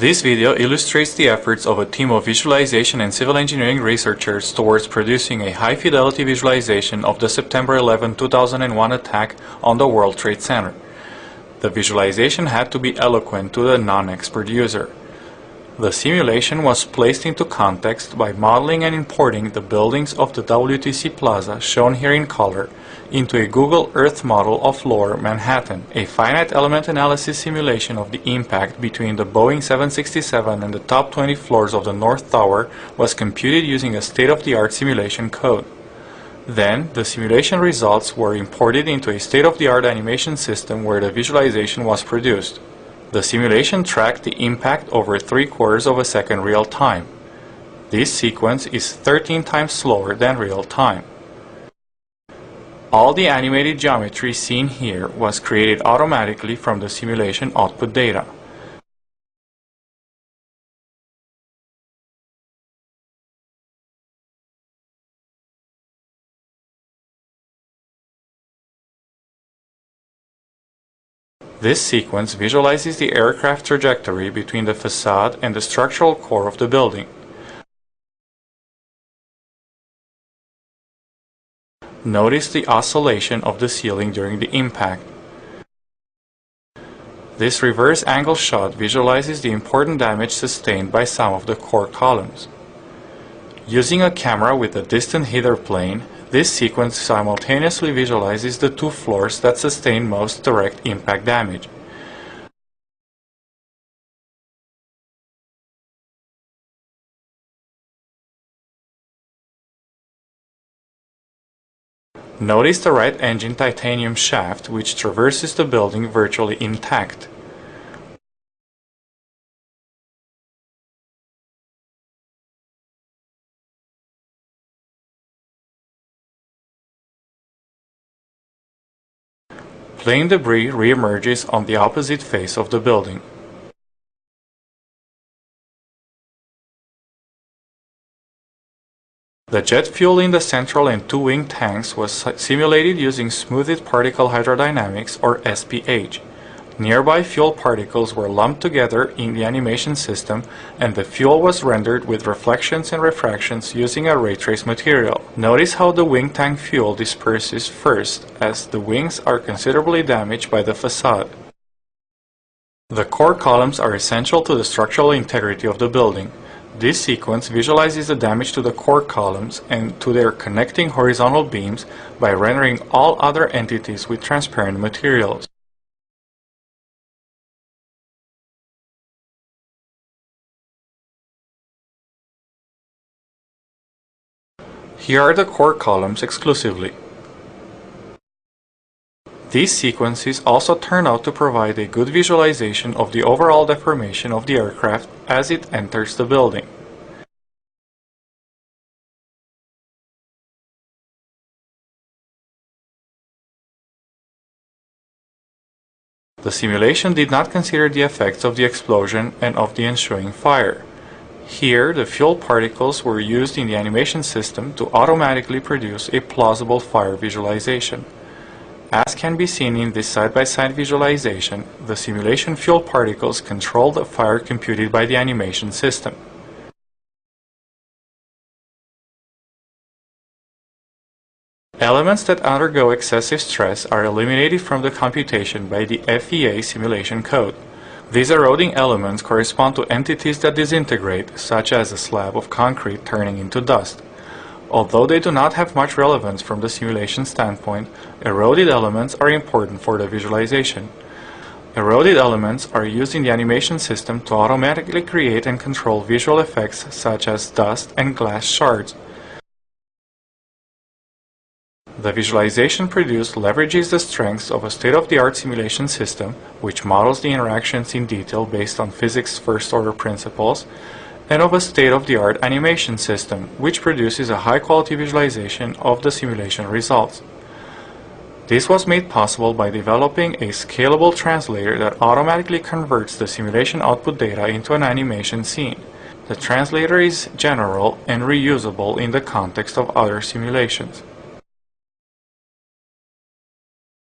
This video illustrates the efforts of a team of visualization and civil engineering researchers towards producing a high-fidelity visualization of the September 11, 2001 attack on the World Trade Center. The visualization had to be eloquent to the non-expert user. The simulation was placed into context by modeling and importing the buildings of the WTC Plaza, shown here in color, into a Google Earth model of Lower Manhattan. A finite element analysis simulation of the impact between the Boeing 767 and the top 20 floors of the North Tower was computed using a state-of-the-art simulation code. Then, the simulation results were imported into a state-of-the-art animation system where the visualization was produced. The simulation tracked the impact over 3/4 of a second real time. This sequence is 13 times slower than real time. All the animated geometry seen here was created automatically from the simulation output data. This sequence visualizes the aircraft trajectory between the facade and the structural core of the building. Notice the oscillation of the ceiling during the impact. This reverse angle shot visualizes the important damage sustained by some of the core columns. Using a camera with a distant hither plane, this sequence simultaneously visualizes the two floors that sustain most direct impact damage. Notice the right engine titanium shaft, which traverses the building virtually intact. Plane debris re-emerges on the opposite face of the building. The jet fuel in the central and two wing tanks was simulated using smoothed particle hydrodynamics, or SPH. Nearby fuel particles were lumped together in the animation system, and the fuel was rendered with reflections and refractions using a ray trace material. Notice how the wing tank fuel disperses first, as the wings are considerably damaged by the facade. The core columns are essential to the structural integrity of the building. This sequence visualizes the damage to the core columns and to their connecting horizontal beams by rendering all other entities with transparent materials. Here are the core columns exclusively. These sequences also turn out to provide a good visualization of the overall deformation of the aircraft as it enters the building. The simulation did not consider the effects of the explosion and of the ensuing fire. Here, the fuel particles were used in the animation system to automatically produce a plausible fire visualization. As can be seen in this side-by-side visualization, the simulation fuel particles control the fire computed by the animation system. Elements that undergo excessive stress are eliminated from the computation by the FEA simulation code. These eroding elements correspond to entities that disintegrate, such as a slab of concrete turning into dust. Although they do not have much relevance from the simulation standpoint, eroded elements are important for the visualization. Eroded elements are used in the animation system to automatically create and control visual effects such as dust and glass shards. The visualization produced leverages the strengths of a state-of-the-art simulation system, which models the interactions in detail based on physics' first-order principles, and of a state-of-the-art animation system, which produces a high-quality visualization of the simulation results. This was made possible by developing a scalable translator that automatically converts the simulation output data into an animation scene. The translator is general and reusable in the context of other simulations.